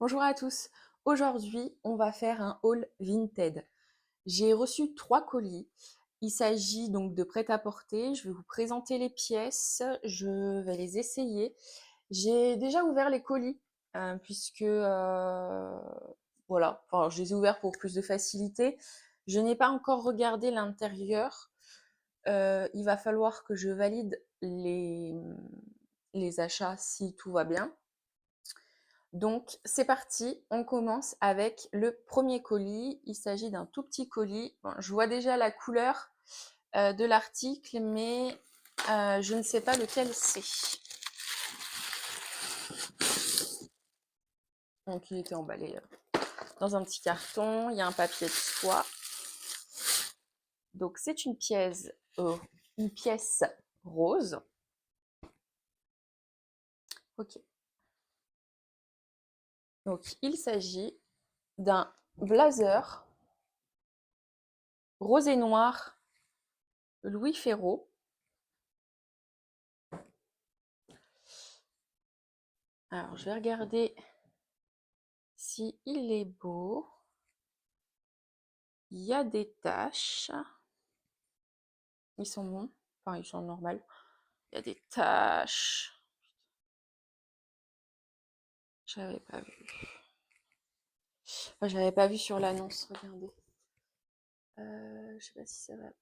Bonjour à tous. Aujourd'hui, on va faire un haul Vinted. J'ai reçu 3 colis. Il s'agit donc de prêt-à-porter. Je vais vous présenter les pièces. Je vais les essayer. J'ai déjà ouvert les colis puisque voilà. Enfin, je les ai ouverts pour plus de facilité. Je n'ai pas encore regardé l'intérieur. Il va falloir que je valide les achats si tout va bien. Donc c'est parti, on commence avec le premier colis. Il s'agit d'un tout petit colis. Bon, je vois déjà la couleur de l'article, mais je ne sais pas lequel c'est. Donc il était emballé dans un petit carton. Il y a un papier de soie. Donc c'est une pièce rose. Ok. Donc il s'agit d'un blazer rose et noir Louis Ferraud. Alors je vais regarder si il est beau. Il y a des taches. Ils sont bons. Enfin, ils sont normaux. Il y a des taches. J'avais pas vu. Enfin, je l'avais pas vu sur l'annonce. Regardez. Je sais pas si ça va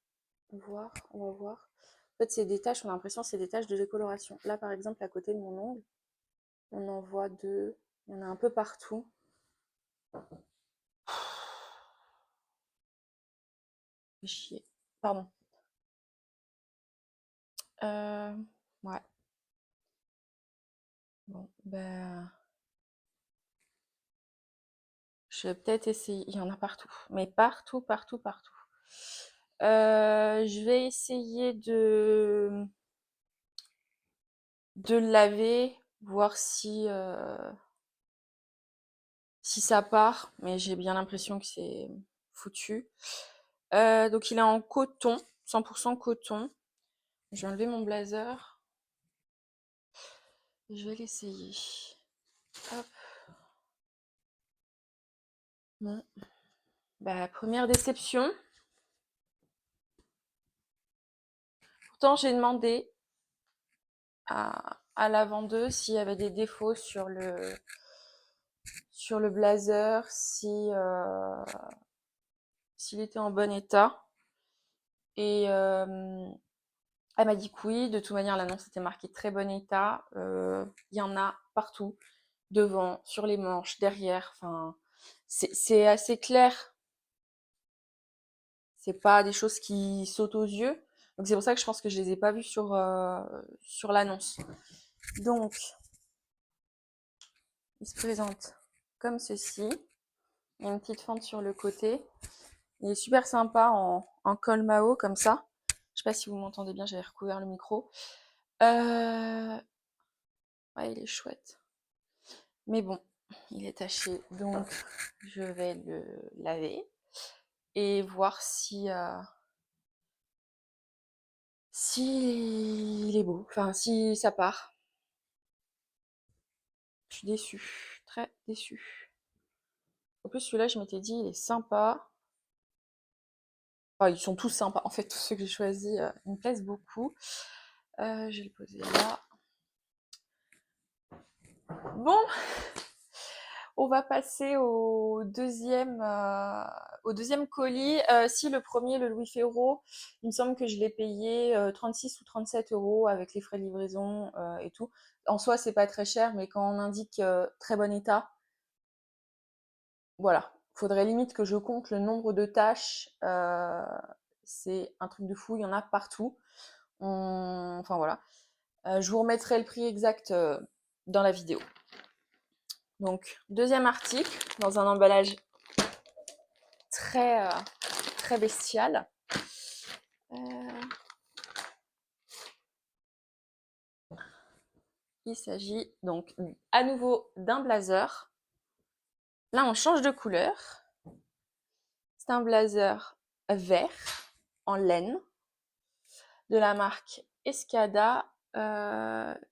voir. On va voir. En fait, c'est des taches. On a l'impression que c'est des taches de décoloration. Là, par exemple, à côté de mon ongle, on en voit deux. Il y en a un peu partout. Chier. Pardon. Ouais. Bon, ben. Je vais peut-être essayer. Il y en a partout. Mais partout, partout, partout. Je vais essayer de le laver, voir si ça part. Mais j'ai bien l'impression que c'est foutu. Donc il est en coton, 100% coton. Je vais enlever mon blazer. Je vais l'essayer. Hop. Bon. Bah, première déception. Pourtant, j'ai demandé à la vendeuse s'il y avait des défauts sur le blazer, s'il était en bon état. Et elle m'a dit que oui, de toute manière, l'annonce était marquée très bon état. Il y en a partout, devant, sur les manches, derrière. Enfin, c'est assez clair. C'est pas des choses qui sautent aux yeux. Donc c'est pour ça que je pense que je les ai pas vues sur l'annonce. Donc, il se présente comme ceci. Il y a une petite fente sur le côté. Il est super sympa en col Mao comme ça. Je sais pas si vous m'entendez bien, j'avais recouvert le micro. Ouais, il est chouette. Mais bon, il est taché, donc je vais le laver et voir si il est beau, enfin si ça part. Je suis déçue, très déçue. En plus, celui-là, je m'étais dit, il est sympa. Enfin, ils sont tous sympas. En fait, tous ceux que j'ai choisis, ils me plaisent beaucoup. Je vais le poser là. Bon, on va passer au deuxième colis. Si le premier, le Louis Ferraud, il me semble que je l'ai payé 36 ou 37 euros avec les frais de livraison et tout. En soi, c'est pas très cher, mais quand on indique très bon état, voilà. Faudrait limite que je compte le nombre de tâches. C'est un truc de fou, il y en a partout. Enfin voilà. Je vous remettrai le prix exact dans la vidéo. Donc, deuxième article, dans un emballage très, très bestial. Il s'agit donc à nouveau d'un blazer. Là, on change de couleur. C'est un blazer vert en laine de la marque Escada.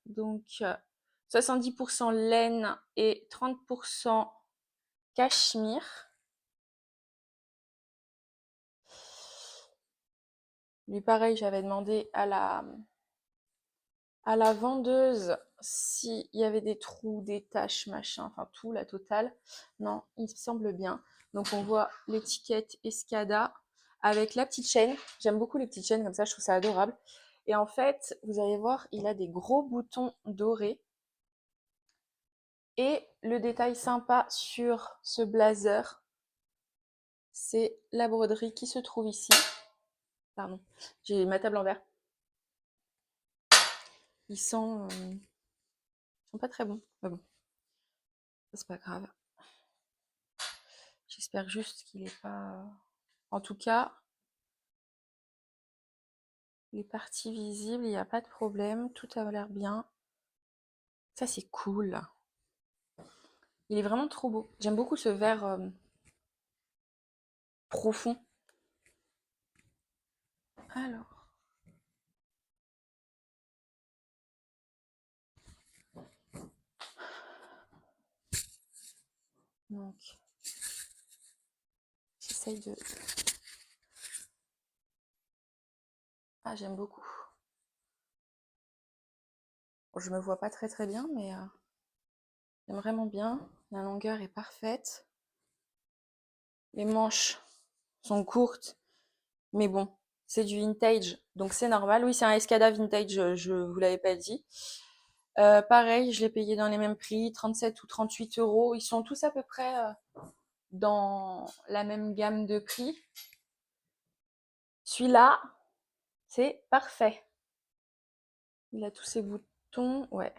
Donc 70% laine et 30% cachemire. Lui, pareil, j'avais demandé à la vendeuse s'il y avait des trous, des taches, machin, enfin tout, la totale. Non, il semble bien. Donc on voit l'étiquette Escada avec la petite chaîne. J'aime beaucoup les petites chaînes comme ça, je trouve ça adorable. Et en fait, vous allez voir, il a des gros boutons dorés. Et le détail sympa sur ce blazer, c'est la broderie qui se trouve ici. Pardon, j'ai ma table en verre. Ils sont pas très bons, mais bon, c'est pas grave. J'espère juste qu'il est pas... En tout cas, les parties visibles, il n'y a pas de problème. Tout a l'air bien. Ça, c'est cool. Il est vraiment trop beau. J'aime beaucoup ce vert profond. Alors. Donc. J'essaye de... Ah, j'aime beaucoup. Bon, je me vois pas très très bien, mais j'aime vraiment bien. La longueur est parfaite. Les manches sont courtes, mais bon, c'est du vintage, donc c'est normal. Oui, c'est un Escada vintage, je vous l'avais pas dit. Pareil, je l'ai payé dans les mêmes prix, 37 ou 38 euros. Ils sont tous à peu près dans la même gamme de prix. Celui-là, c'est parfait. Il a tous ses boutons, ouais.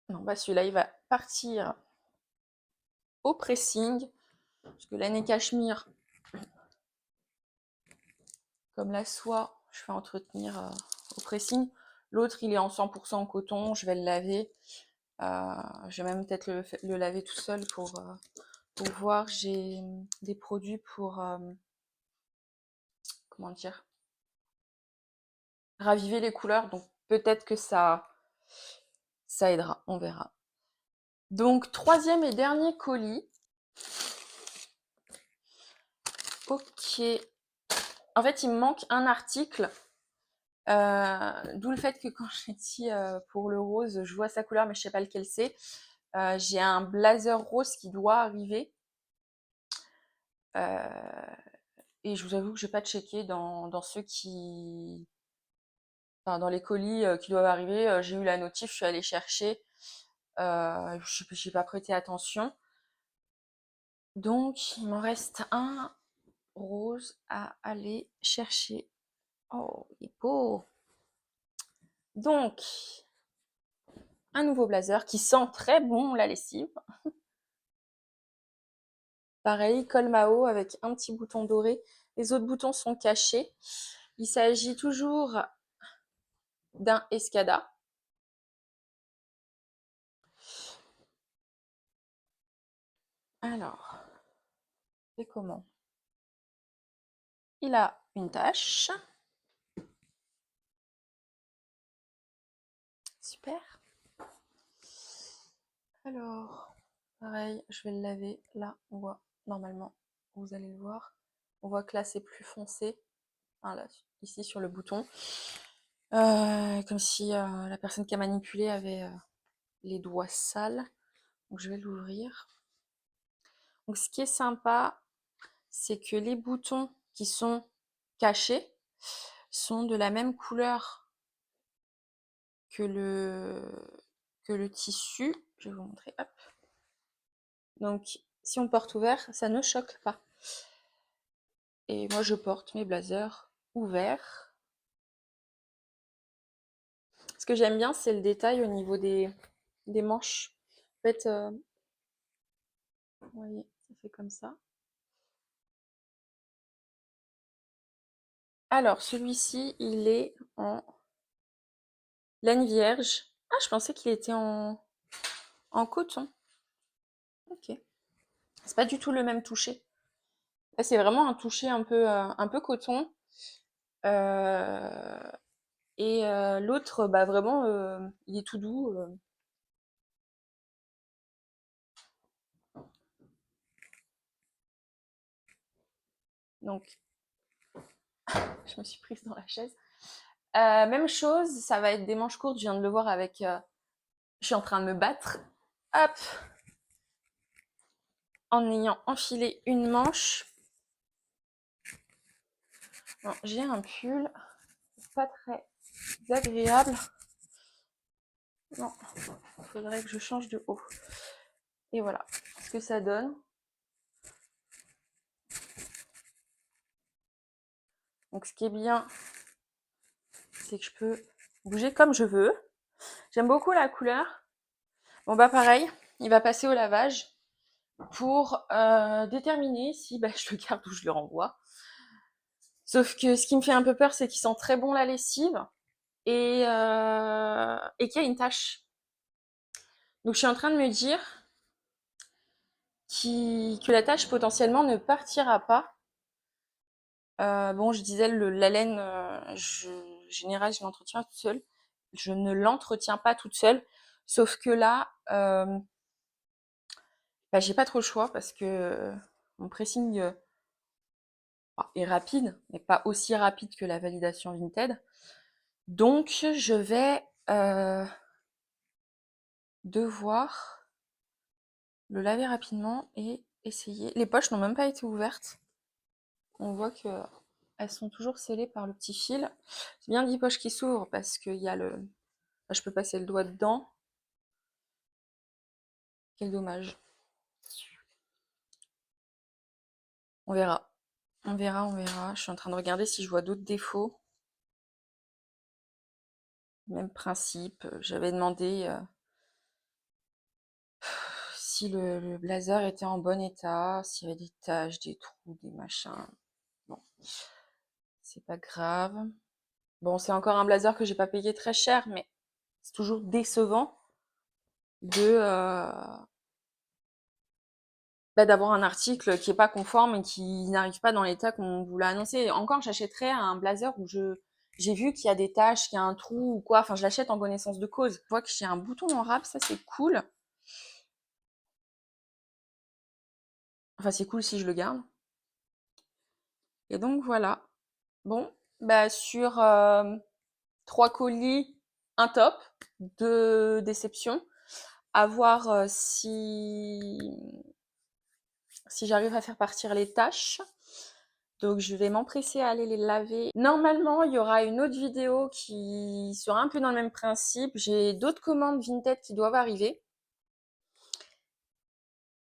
Non, bah celui-là, il va partir au pressing, parce que l'année cachemire, comme la soie, je vais entretenir au pressing. L'autre, il est en 100% coton, je vais le laver. Je vais même peut-être le laver tout seul pour voir. J'ai des produits pour, comment dire, raviver les couleurs, donc peut-être que ça aidera, on verra. Donc, troisième et dernier colis. Ok. En fait, il me manque un article. D'où le fait que quand j'ai dit pour le rose, je vois sa couleur, mais je sais pas lequel c'est. J'ai un blazer rose qui doit arriver. Et je vous avoue que je n'ai pas checké dans ceux qui... Enfin, dans les colis qui doivent arriver. J'ai eu la notif, je suis allée chercher. Je n'ai pas prêté attention. Donc, il m'en reste un rose à aller chercher. Oh, il est beau. Donc, un nouveau blazer qui sent très bon la lessive. Pareil, col Mao avec un petit bouton doré. Les autres boutons sont cachés. Il s'agit toujours d'un Escada. Alors, c'est comment? Il a une tache. Super. Alors, pareil, je vais le laver. Là, on voit, normalement, vous allez le voir. On voit que là, c'est plus foncé. Enfin, là, ici, sur le bouton. Comme si la personne qui a manipulé avait les doigts sales. Donc, je vais l'ouvrir. Donc, ce qui est sympa, c'est que les boutons qui sont cachés sont de la même couleur que le tissu. Je vais vous montrer. Hop. Donc, si on porte ouvert, ça ne choque pas. Et moi, je porte mes blazers ouverts. Ce que j'aime bien, c'est le détail au niveau des manches. En fait, vous voyez, ça fait comme ça. Alors, celui-ci, il est en laine vierge. Ah, je pensais qu'il était en coton. Ok. C'est pas du tout le même toucher. Là, c'est vraiment un toucher un peu coton. Euh, et l'autre, bah vraiment, il est tout doux. Donc, je me suis prise dans la chaise. Même chose, ça va être des manches courtes. Je viens de le voir avec... je suis en train de me battre. Hop, en ayant enfilé une manche. Bon, j'ai un pull pas très agréable. Non, il faudrait que je change de haut. Et voilà ce que ça donne. Donc ce qui est bien, c'est que je peux bouger comme je veux. J'aime beaucoup la couleur. Bon bah pareil, il va passer au lavage pour déterminer si je le garde ou je le renvoie. Sauf que ce qui me fait un peu peur, c'est qu'il sent très bon la lessive et qu'il y a une tache. Donc je suis en train de me dire que la tache potentiellement ne partira pas. Bon, je disais, la laine, en général, je l'entretiens toute seule. Je ne l'entretiens pas toute seule. Sauf que là, j'ai pas trop le choix parce que mon pressing est rapide, mais pas aussi rapide que la validation Vinted. Donc, je vais devoir le laver rapidement et essayer. Les poches n'ont même pas été ouvertes. On voit que elles sont toujours scellées par le petit fil. C'est bien 10 poches qui s'ouvrent parce qu'il y a le... je peux passer le doigt dedans. Quel dommage. On verra. On verra, on verra. Je suis en train de regarder si je vois d'autres défauts. Même principe. J'avais demandé si le blazer était en bon état, s'il y avait des taches, des trous, des machins. Bon, c'est pas grave. Bon, c'est encore un blazer que j'ai pas payé très cher, mais c'est toujours décevant de d'avoir un article qui est pas conforme et qui n'arrive pas dans l'état qu'on vous l'a annoncé. Encore, j'achèterais un blazer où j'ai vu qu'il y a des taches, qu'il y a un trou ou quoi. Enfin, je l'achète en connaissance de cause. Je vois que j'ai un bouton en rab, ça c'est cool. Enfin, c'est cool si je le garde. Et donc voilà. Bon, sur 3 colis, un top, 2 déceptions. À voir si j'arrive à faire partir les tâches. Donc je vais m'empresser à aller les laver. Normalement, il y aura une autre vidéo qui sera un peu dans le même principe. J'ai d'autres commandes Vinted qui doivent arriver.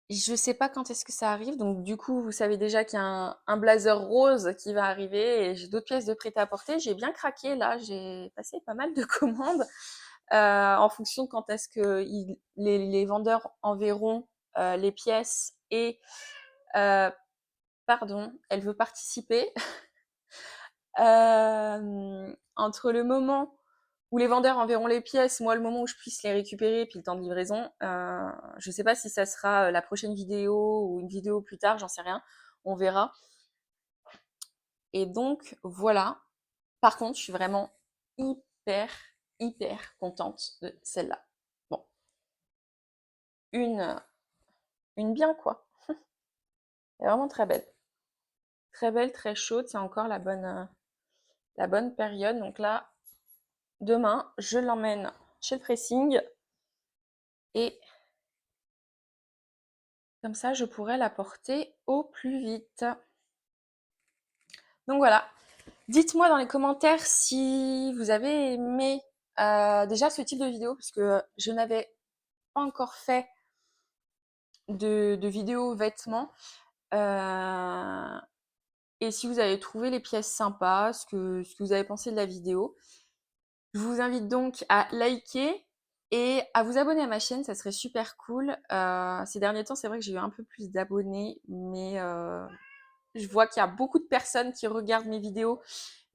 Je sais pas quand est-ce que ça arrive, donc du coup, vous savez déjà qu'il y a un blazer rose qui va arriver et j'ai d'autres pièces de prêt-à-porter. J'ai bien craqué là, j'ai passé pas mal de commandes en fonction de quand est-ce que les vendeurs enverront les pièces et pardon, elle veut participer. Entre le moment où les vendeurs enverront les pièces, moi le moment où je puisse les récupérer, puis le temps de livraison, je sais pas si ça sera la prochaine vidéo ou une vidéo plus tard, j'en sais rien, on verra. Et donc voilà. Par contre, je suis vraiment hyper, hyper contente de celle-là. Bon, une, une bien quoi. Elle est vraiment très belle. Très belle, très chaude, c'est encore la bonne période. Donc là, demain, je l'emmène chez le pressing et comme ça, je pourrais la porter au plus vite. Donc voilà. Dites-moi dans les commentaires si vous avez aimé déjà ce type de vidéo, parce que je n'avais pas encore fait de vidéo vêtements. Et si vous avez trouvé les pièces sympas, ce que vous avez pensé de la vidéo. Je vous invite donc à liker et à vous abonner à ma chaîne, ça serait super cool. Ces derniers temps, c'est vrai que j'ai eu un peu plus d'abonnés, mais je vois qu'il y a beaucoup de personnes qui regardent mes vidéos,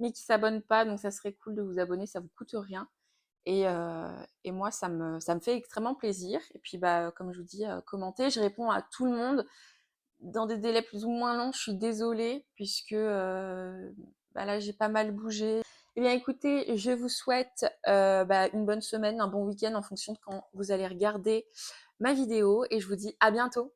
mais qui s'abonnent pas, donc ça serait cool de vous abonner, ça vous coûte rien. Et moi, ça me fait extrêmement plaisir. Et puis, comme je vous dis, commentez, je réponds à tout le monde dans des délais plus ou moins longs. Je suis désolée, puisque là, j'ai pas mal bougé. Eh bien, écoutez, je vous souhaite une bonne semaine, un bon week-end en fonction de quand vous allez regarder ma vidéo. Et je vous dis à bientôt.